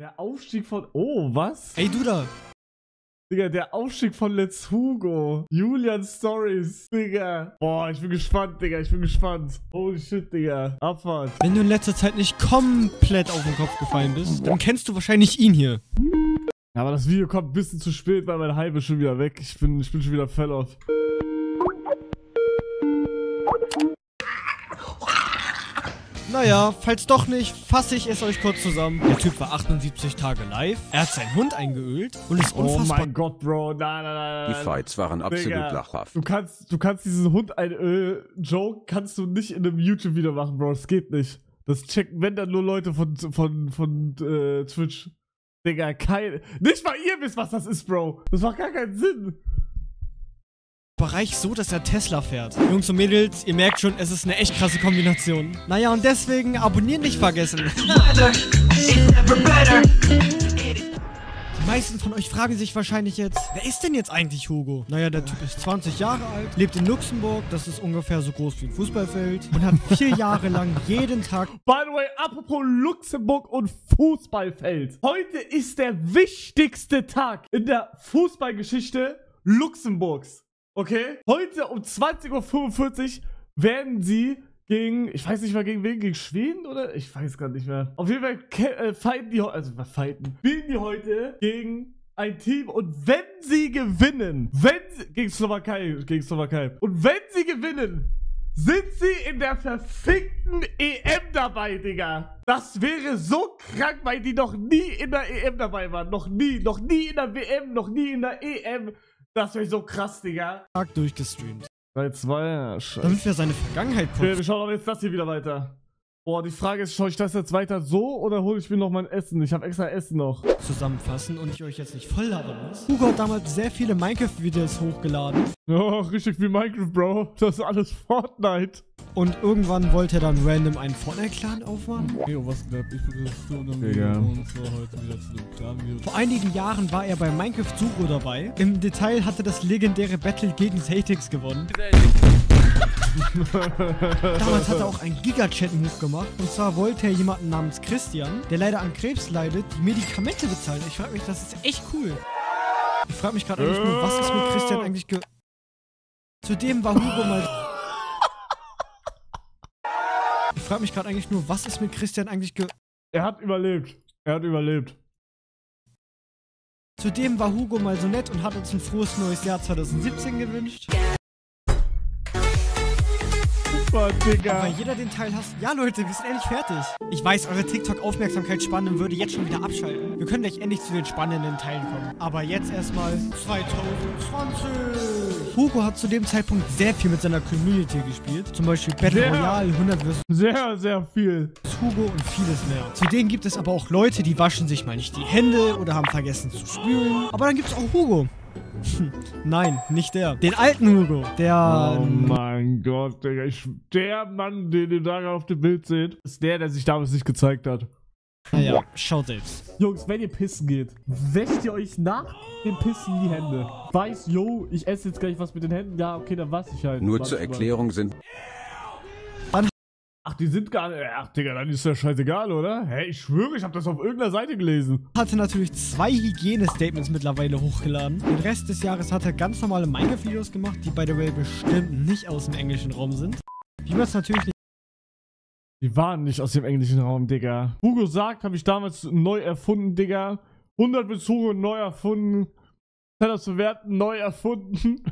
Der Aufstieg von... Oh, was? Ey, du da. Digga, der Aufstieg von Let's Hugo. Julian Stories, Digga. Boah, ich bin gespannt, Digga. Ich bin gespannt. Holy shit, Digga. Abfahrt. Wenn du in letzter Zeit nicht komplett auf den Kopf gefallen bist, dann kennst du wahrscheinlich ihn hier. Ja, aber das Video kommt ein bisschen zu spät, weil mein Hype ist schon wieder weg. Ich bin schon wieder fell off. Naja, falls doch nicht, fasse ich es euch kurz zusammen. Der Typ war 78 Tage live, er hat seinen Hund eingeölt und ist unfassbar... Oh mein Gott, Bro, nein. Die Fights waren absolut Digga, lachhaft. Du kannst diesen Hund Joke kannst du nicht in einem YouTube-Video machen, Bro. Das geht nicht. Das checken, wenn dann nur Leute von Twitch. Digga, nicht mal ihr wisst, was das ist, Bro. Das macht gar keinen Sinn. Bereich so, dass er Tesla fährt. Jungs und Mädels, ihr merkt schon, es ist eine echt krasse Kombination. Naja, und deswegen abonnieren nicht vergessen. Die meisten von euch fragen sich wahrscheinlich jetzt, wer ist denn jetzt eigentlich Hugo? Naja, der Typ ist 20 Jahre alt, lebt in Luxemburg, das ist ungefähr so groß wie ein Fußballfeld und hat 4 Jahre lang jeden Tag... By the way, apropos Luxemburg und Fußballfeld. Heute ist der wichtigste Tag in der Fußballgeschichte Luxemburgs. Okay? Heute um 20:45 Uhr werden sie gegen, ich weiß nicht mehr gegen wen, gegen Schweden oder? Ich weiß gar nicht mehr. Auf jeden Fall spielen die heute gegen ein Team und wenn sie gewinnen, gegen Slowakei. Und wenn sie gewinnen, sind sie in der verfickten EM dabei, Digga. Das wäre so krank, weil die noch nie in der EM dabei waren. Noch nie in der WM, noch nie in der EM. Das wäre so krass, Digga. Tag durchgestreamt. 3-2, ja, scheiße. Damit wir seine Vergangenheit Okay, gucken. wir schauen aber jetzt das hier wieder weiter. Boah, die Frage ist, schaue ich das jetzt weiter so oder hole ich mir noch mein Essen? Ich habe extra Essen noch. Zusammenfassen und ich euch jetzt nicht voll labern muss. Hugo hat damals sehr viele Minecraft-Videos hochgeladen. Oh, richtig wie Minecraft, Bro. Das ist alles Fortnite. Und irgendwann wollte er dann random einen Fortnite-Clan aufmachen. Hey, was geht? Ich bin so Und zwar heute wieder zu dem Kram. Vor einigen Jahren war er bei Minecraft Sucho dabei. Im Detail hatte das legendäre Battle gegen Satix gewonnen. Damals hat er auch einen Giga-Chat-Move gemacht. Und zwar wollte er jemanden namens Christian, der leider an Krebs leidet, die Medikamente bezahlen. Ich frage mich, das ist echt cool. Ich frage mich gerade eigentlich nur, was ist mit Christian eigentlich Zudem war Hugo mal... Ich frage mich gerade eigentlich nur, was ist mit Christian eigentlich Er hat überlebt. Zudem war Hugo mal so nett und hat uns ein frohes neues Jahr 2017 gewünscht. Digga. Weil jeder den Teil hasst. Ja, Leute, wir sind endlich fertig. Ich weiß, eure TikTok-Aufmerksamkeitsspanne würde jetzt schon wieder abschalten. Wir können gleich endlich zu den spannenden Teilen kommen. Aber jetzt erstmal 2020. Hugo hat zu dem Zeitpunkt sehr viel mit seiner Community gespielt. Zum Beispiel Battle Royale, 100 vs. Sehr, sehr viel. Hugo und vieles mehr. Zudem gibt es aber auch Leute, die waschen sich mal nicht die Hände oder haben vergessen zu spülen. Aber dann gibt es auch Hugo. Nein, nicht der. Den alten Hugo. Der... Oh mein Gott, Digga. Der Mann, den ihr da auf dem Bild seht, ist der sich damals nicht gezeigt hat. Naja, schaut selbst. Jungs, wenn ihr pissen geht, wäscht ihr euch nach dem Pissen die Hände. Weiß, yo, ich esse jetzt gleich was mit den Händen. Ja, okay, dann wasche ich halt. Nur zur Erklärung sind... Ach, die sind gar nicht... Ach, Digga, dann ist ja scheißegal, oder? Hä, ich schwöre, ich habe das auf irgendeiner Seite gelesen. Hatte natürlich 2 Hygiene-Statements mittlerweile hochgeladen. Den Rest des Jahres hat er ganz normale Minecraft-Videos gemacht, die by the way bestimmt nicht aus dem englischen Raum sind. Wie man es natürlich nicht... Die waren nicht aus dem englischen Raum, Digga. Hugo sagt, habe ich damals neu erfunden, Digga. 100 bis Hugo neu erfunden. Teller zu werten, neu erfunden.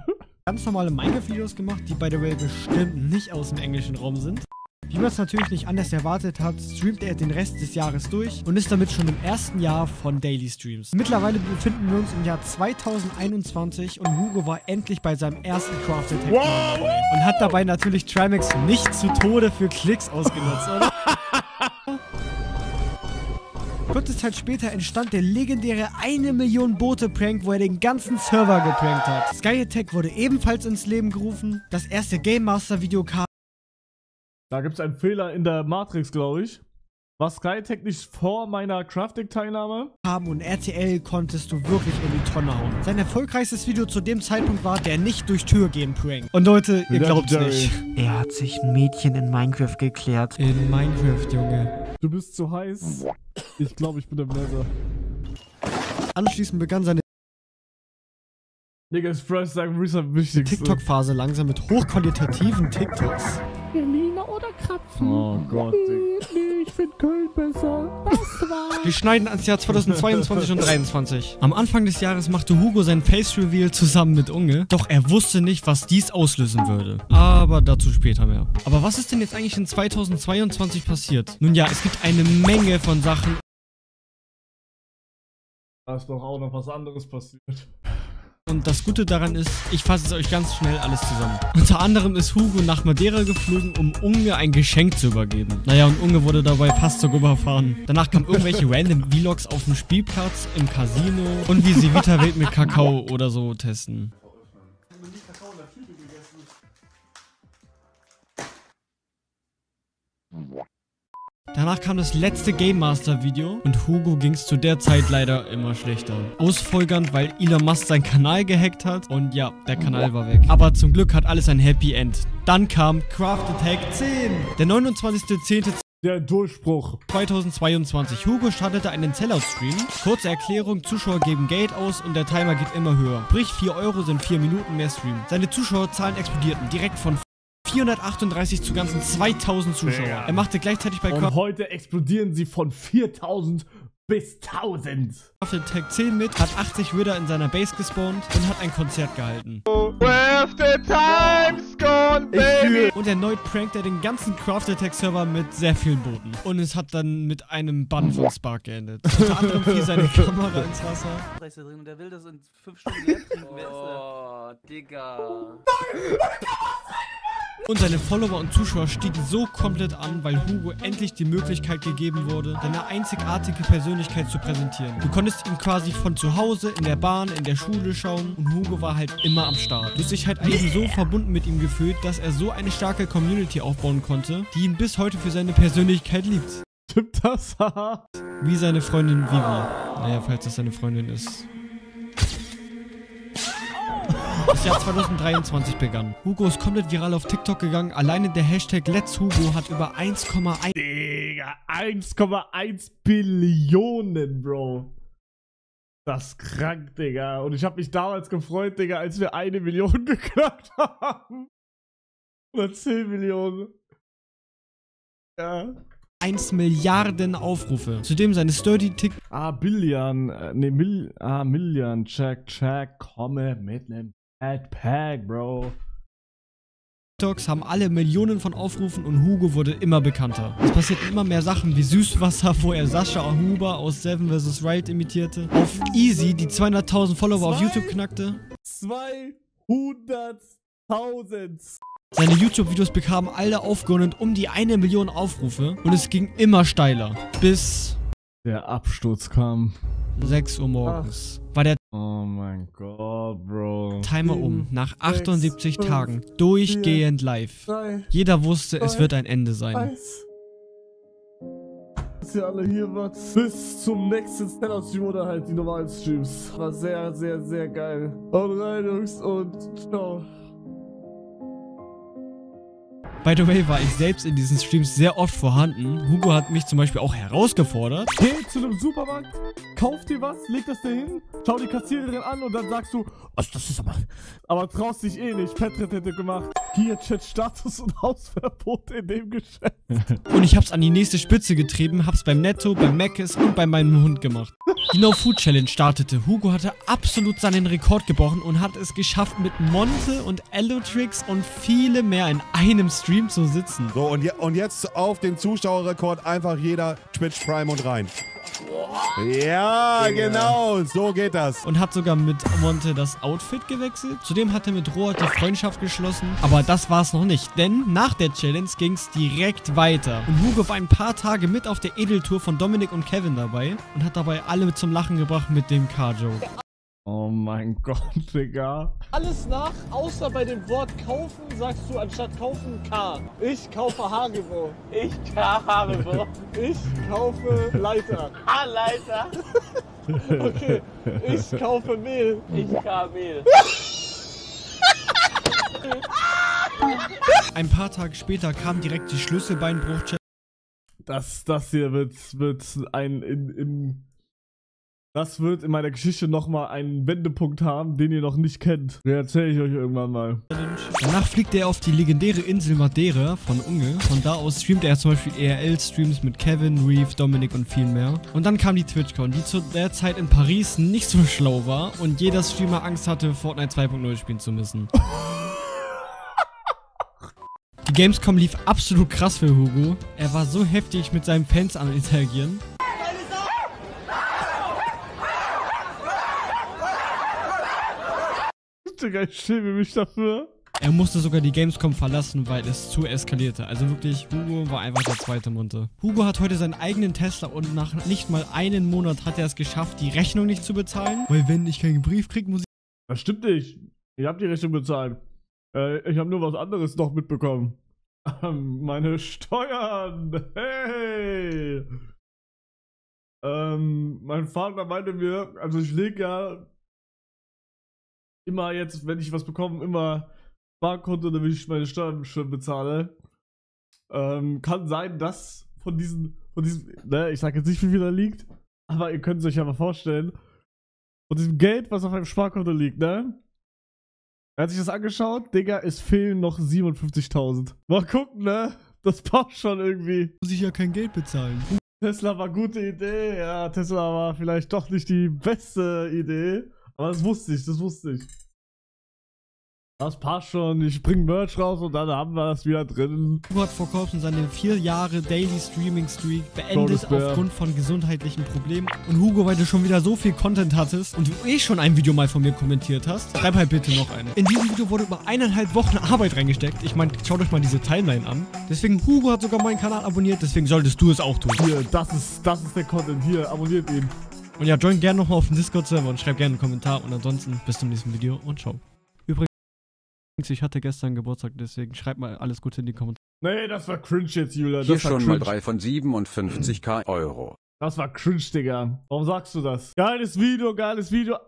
Ganz normale Minecraft-Videos gemacht, die by the way bestimmt nicht aus dem englischen Raum sind. Wie man es natürlich nicht anders erwartet hat, streamt er den Rest des Jahres durch und ist damit schon im ersten Jahr von Daily Streams. Mittlerweile befinden wir uns im Jahr 2021 und Hugo war endlich bei seinem ersten Crafted Tag dabei und hat dabei natürlich Trimax nicht zu Tode für Klicks ausgenutzt, oder? Kurze Zeit später entstand der legendäre 1 Million Boote Prank, wo er den ganzen Server geprankt hat. Sky Attack wurde ebenfalls ins Leben gerufen, das erste Game Master Video kam. Da gibt es einen Fehler in der Matrix, glaube ich. war Skytech nicht vor meiner Crafting-Teilnahme? haben und RTL konntest du wirklich in die Tonne hauen. Sein erfolgreichstes Video zu dem Zeitpunkt war der nicht durch Tür gehen Prank. Und Leute, ihr glaubt's nicht. Er hat sich ein Mädchen in Minecraft geklärt. In Minecraft, Junge. Du bist zu heiß. Ich glaube, ich bin im Nether. Anschließend begann seine Nigga, Express sagen, Reese am wichtigsten. TikTok-Phase langsam mit hochqualitativen TikToks. Berliner oder Krapfen? Oh Gott, Digga. Nee, ich find Köln besser. Das war's. Wir schneiden ans Jahr 2022 und 2023. Am Anfang des Jahres machte Hugo sein Face-Reveal zusammen mit Unge, doch er wusste nicht, was dies auslösen würde. Aber dazu später mehr. Aber was ist denn jetzt eigentlich in 2022 passiert? Nun ja, es gibt eine Menge von Sachen. Da ist doch auch noch was anderes passiert. Und das Gute daran ist, ich fasse es euch ganz schnell alles zusammen. Unter anderem ist Hugo nach Madeira geflogen, um Unge ein Geschenk zu übergeben. Naja, und Unge wurde dabei fast sogar überfahren. Danach kamen irgendwelche random Vlogs auf dem Spielplatz, im Casino und wie sie Vita-Welt mit Kakao oder so testen. Danach kam das letzte Game Master Video und Hugo ging es zu der Zeit leider immer schlechter. Ausfolgernd, weil Elon Musk seinen Kanal gehackt hat und ja, der Kanal war weg. Aber zum Glück hat alles ein Happy End. Dann kam Craft Attack 10. Der 29.10. Der Durchbruch. 2022. Hugo startete einen Sellout-Stream. Kurze Erklärung, Zuschauer geben Geld aus und der Timer geht immer höher. Sprich, 4 Euro sind 4 Minuten mehr Stream. Seine Zuschauerzahlen explodierten direkt von 438 zu ganzen 2000 Zuschauer. Ja. Er machte gleichzeitig bei Und heute explodieren sie von 4000 bis 1000. Craft Attack 10 mit, hat 80 Wither in seiner Base gespawnt und hat ein Konzert gehalten. Und erneut prankt er den ganzen Craft Attack Server mit sehr vielen Booten. Und es hat dann mit einem Bann von Spark geendet. Unter anderem fiel seine Kamera ins Wasser. Und der will das in 5 Stunden leer kriegen. Wer ist der? Oh, Digga. Und seine Follower und Zuschauer stiegen so komplett an, weil Hugo endlich die Möglichkeit gegeben wurde, seine einzigartige Persönlichkeit zu präsentieren. Du konntest ihn quasi von zu Hause, in der Bahn, in der Schule schauen und Hugo war halt immer am Start. Du hast dich halt eben so verbunden mit ihm gefühlt, dass er so eine starke Community aufbauen konnte, die ihn bis heute für seine Persönlichkeit liebt. Stimmt das? Wie seine Freundin Vivi. Naja, falls das seine Freundin ist. Das Jahr 2023 begann. Hugo ist komplett viral auf TikTok gegangen. Alleine der Hashtag LetsHugo hat über 1,1 Digga, 1,1 Billionen, Bro. Das ist krank, Digga. Und ich habe mich damals gefreut, Digga, als wir 1 Million geknackt haben. Oder 10 Millionen. Ja. 1 Milliarden Aufrufe. Zudem seine Sturdy TikToks Billion. Million. Check. Komme mit nem Pack, Bro. haben alle Millionen von Aufrufen und Hugo wurde immer bekannter. Es passierten immer mehr Sachen wie Süßwasser, wo er Sascha Huber aus Seven vs. Wild imitierte. Auf Easy, die 200.000 Follower auf YouTube knackte. 200.000. Seine YouTube-Videos bekamen alle aufgerundet um die 1 Million Aufrufe und es ging immer steiler. Bis Der Absturz kam. 6 Uhr morgens war der Oh mein Gott, Bro. Timer um. Nach 78 Tagen. Durchgehend live. Jeder wusste, es wird ein Ende sein. Dass ihr alle hier wart. Bis zum nächsten Stand-Up-Stream oder halt die normalen Streams. War sehr, sehr, sehr geil. Und rein, Jungs, und ciao. By the way, war ich selbst in diesen Streams sehr oft vorhanden. Hugo hat mich zum Beispiel auch herausgefordert. Geh zu einem Supermarkt, kauf dir was, leg das da hin, schau die Kassiererin an und dann sagst du, was das ist aber traust dich eh nicht. Petrit hätte gemacht. Hier Chat-Status und Hausverbot in dem Geschäft. Und ich hab's an die nächste Spitze getrieben, hab's beim Netto, beim Mc's und bei meinem Hund gemacht. Die No Food Challenge startete. Hugo hatte absolut seinen Rekord gebrochen und hat es geschafft, mit Monte und Allotrix und viele mehr in einem Stream zu sitzen. So, und jetzt auf den Zuschauerrekord einfach jeder Twitch Prime und rein. Ja, genau, so geht das. Und hat sogar mit Monte das Outfit gewechselt. Zudem hat er mit Rohat die Freundschaft geschlossen. Aber das war's noch nicht, denn nach der Challenge ging's direkt weiter. Und Hugo war ein paar Tage mit auf der Edeltour von Dominik und Kevin dabei und hat dabei alle zum Lachen gebracht mit dem Car-Joke. Oh mein Gott, Digga. Alles nach, außer bei dem Wort kaufen sagst du anstatt kaufen K. Ich kaufe Haribo. Ich Haribo. Ich kaufe Leiter. Leiter. Okay, ich kaufe Mehl. Ich Mehl. Ein paar Tage später kam direkt die Schlüsselbeinbruch-Challenge. Das hier wird das wird in meiner Geschichte nochmal einen Wendepunkt haben, den ihr noch nicht kennt. Den erzähle ich euch irgendwann mal. Danach fliegt er auf die legendäre Insel Madeira von Unge. Von da aus streamt er zum Beispiel ERL-Streams mit Kevin, Reeve, Dominik und viel mehr. Und dann kam die TwitchCon, die zu der Zeit in Paris nicht so schlau war und jeder Streamer Angst hatte, Fortnite 2.0 spielen zu müssen. Die Gamescom lief absolut krass für Hugo. Er war so heftig mit seinen Fans am Interagieren. Digga, ich schäme mich dafür. Er musste sogar die Gamescom verlassen, weil es zu eskalierte. Also wirklich, Hugo war einfach der zweite Munter. Hugo hat heute seinen eigenen Tesla und nach nicht mal einem Monat hat er es geschafft, die Rechnung nicht zu bezahlen. Weil wenn ich keinen Brief kriege, muss ich... Das stimmt nicht. Ich habe die Rechnung bezahlt. Ich habe nur was anderes noch mitbekommen. Meine Steuern. Hey. Mein Vater meinte mir, also ich lege ja immer jetzt, wenn ich was bekomme, immer Sparkonto, damit ich meine Steuern schon bezahle. Kann sein, dass von diesem, ne, ich sag jetzt nicht, wie viel da liegt, aber ihr könnt es euch ja mal vorstellen, von diesem Geld, was auf einem Sparkonto liegt, ne? Er hat sich das angeschaut, Digga, es fehlen noch 57.000. Mal gucken, ne? Das passt schon irgendwie. Muss ich ja kein Geld bezahlen. Tesla war gute Idee, ja, Tesla war vielleicht doch nicht die beste Idee. Aber das wusste ich, Das passt schon, ich bring Merch raus und dann haben wir das wieder drin. Hugo hat vor kurzem seine 4 Jahre Daily Streaming Streak beendet aufgrund von gesundheitlichen Problemen. Und Hugo, weil du schon wieder so viel Content hattest und du schon ein Video mal von mir kommentiert hast, schreib halt bitte noch eine. In diesem Video wurde über 1,5 Wochen Arbeit reingesteckt. Ich meine, schaut euch mal diese Timeline an. Deswegen, Hugo hat sogar meinen Kanal abonniert, deswegen solltest du es auch tun. Hier, das ist der Content, hier, abonniert ihn. Und ja, join gerne nochmal auf den Discord-Server und schreibt gerne einen Kommentar. Und ansonsten bis zum nächsten Video und ciao. Ich hatte gestern Geburtstag, deswegen schreibt mal alles Gute in die Kommentare. Nee, das war cringe jetzt, Julia. Hier Das war schon cringe. mal 3 von 57.000 Euro. Das war cringe, Digga. Warum sagst du das? Geiles Video,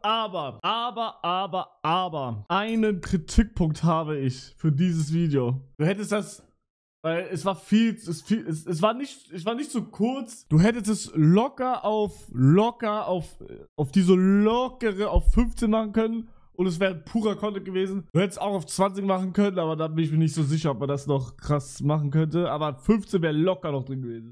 aber einen Kritikpunkt habe ich für dieses Video. Du hättest das, weil es war es war nicht so kurz. Du hättest es locker auf diese lockere auf 15 machen können. Und es wäre purer Content gewesen. Du hättest auch auf 20 machen können, aber da bin ich mir nicht so sicher, ob man das noch krass machen könnte. Aber 15 wäre locker noch drin gewesen.